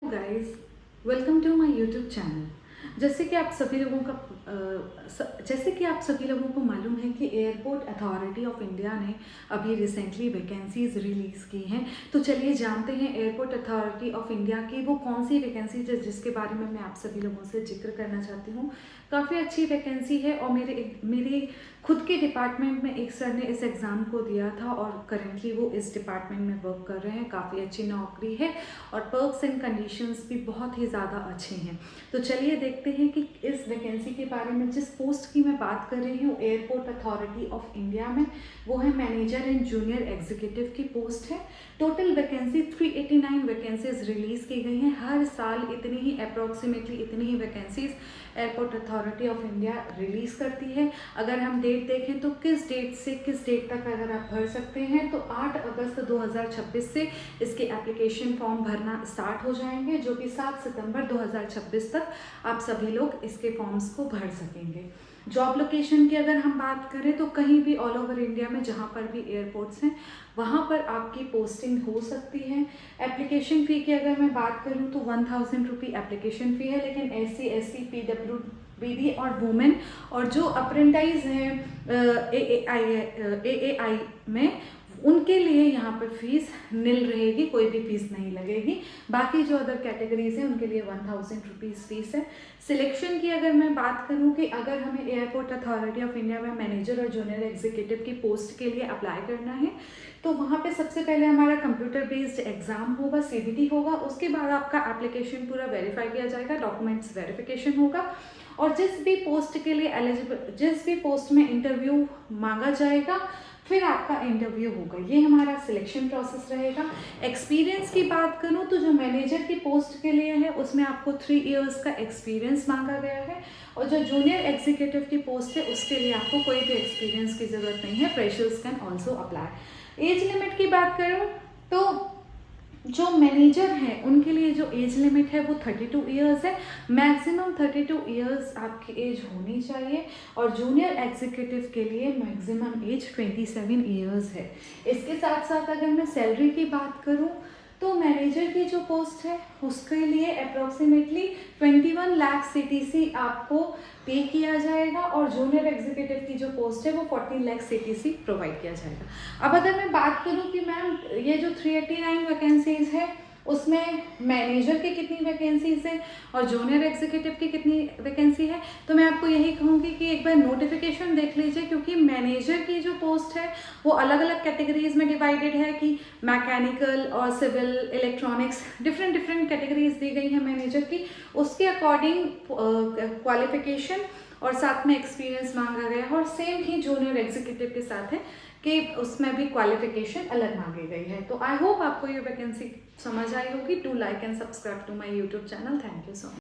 Guys, welcome to my YouTube channel. जैसे कि आप सभी लोगों का जैसे कि आप सभी लोगों को मालूम है कि एयरपोर्ट अथॉरिटी ऑफ इंडिया ने अभी रिसेंटली वैकेंसीज रिलीज़ की हैं। तो चलिए जानते हैं एयरपोर्ट अथॉरिटी ऑफ इंडिया की वो कौन सी वैकेंसीज है जिसके बारे में मैं आप सभी लोगों से जिक्र करना चाहती हूँ। काफ़ी अच्छी वैकेंसी है और मेरे खुद के डिपार्टमेंट में एक सर ने इस एग्ज़ाम को दिया था और करेंटली वो इस डिपार्टमेंट में वर्क कर रहे हैं। काफ़ी अच्छी नौकरी है और पर्क्स एंड कंडीशंस भी बहुत ही ज़्यादा अच्छे हैं। तो चलिए देखते हैं कि इस वैकेंसी के बारे में। जिस पोस्ट की मैं बात कर रही हूँ एयरपोर्ट अथॉरिटी ऑफ इंडिया में, वो है मैनेजर एंड जूनियर एग्जीक्यूटिव की पोस्ट है। टोटल वैकेंसी 389 वैकेंसीज रिलीज़ की गई हैं। हर साल इतनी ही अप्रॉक्सीमेटली इतनी ही vacancies airport authority of India release करती है। अगर हम डेट देखें तो किस डेट से किस डेट तक अगर आप भर सकते हैं तो 8 अगस्त 2026 से इसके एप्लीकेशन फॉर्म भरना स्टार्ट हो जाएंगे, जो कि 7 सितंबर 2026 तक आप सभी लोग इसके फॉर्म्स को भर सकेंगे। जॉब लोकेशन की अगर हम बात करें तो कहीं भी ऑल ओवर इंडिया में जहाँ पर भी एयरपोर्ट्स हैं वहाँ पर आपकी पोस्टिंग हो सकती है। एप्लीकेशन फ़ी की अगर मैं बात करूँ तो 1000 रुपी एप्लीकेशन फ़ी है, लेकिन SC ST PWBD और वुमेन और जो अप्रेंटाइज हैं AAI में, उनके लिए यहाँ पर फीस निल रहेगी, कोई भी फीस नहीं लगेगी। बाकी जो अदर कैटेगरीज हैं उनके लिए 1000 रुपीज़ फीस है। सिलेक्शन की अगर मैं बात करूँ कि अगर हमें एयरपोर्ट अथॉरिटी ऑफ इंडिया में मैनेजर और जूनियर एग्जीक्यूटिव की पोस्ट के लिए अप्लाई करना है तो वहाँ पे सबसे पहले हमारा कंप्यूटर बेस्ड एग्जाम होगा, CBT होगा। उसके बाद आपका एप्लीकेशन पूरा वेरीफाई किया जाएगा, डॉक्यूमेंट्स वेरिफिकेशन होगा और जिस भी पोस्ट के लिए जिस भी पोस्ट में इंटरव्यू मांगा जाएगा फिर आपका इंटरव्यू होगा। ये हमारा सिलेक्शन प्रोसेस रहेगा। एक्सपीरियंस की बात करूँ तो जो मैनेजर की पोस्ट के लिए है उसमें आपको 3 इयर्स का एक्सपीरियंस मांगा गया है और जो जूनियर एग्जीक्यूटिव की पोस्ट है उसके लिए आपको कोई भी एक्सपीरियंस की ज़रूरत नहीं है। Freshers can also apply. Age limit की बात करूँ तो जो मैनेजर हैं उनके लिए जो एज लिमिट है वो 32 इयर्स है। मैक्सिमम 32 इयर्स आपकी एज होनी चाहिए और जूनियर एग्जीक्यूटिव के लिए मैक्सिमम एज 27 इयर्स है। इसके साथ साथ अगर मैं सैलरी की बात करूं तो मैनेजर की जो पोस्ट है उसके लिए अप्रॉक्सीमेटली 21 लाख CTC आपको पे किया जाएगा और जूनियर एग्जीक्यूटिव की जो पोस्ट है वो 14 लाख CTC प्रोवाइड किया जाएगा। अब अगर मैं बात करूं कि मैम ये जो 389 वैकेंसीज है उसमें मैनेजर की कितनी वैकेंसीज है और जूनियर एग्जीक्यूटिव की कितनी वैकेंसी है, तो मैं आपको यही कहूँगी कि एक बार नोटिफिकेशन देख लीजिए, क्योंकि मैनेजर की जो पोस्ट है वो अलग अलग कैटेगरीज में डिवाइडेड है कि मैकेनिकल और सिविल, इलेक्ट्रॉनिक्स, डिफरेंट कैटेगरीज दी गई हैं मैनेजर की। उसके अकॉर्डिंग क्वालिफिकेशन और साथ में एक्सपीरियंस मांगा गया है और सेम ही जूनियर एग्जीक्यूटिव के साथ है कि उसमें भी क्वालिफिकेशन अलग मांगी गई है। तो आई होप आपको ये वैकेंसी समझ आई होगी। Do like and subscribe to my YouTube channel. Thank you so much.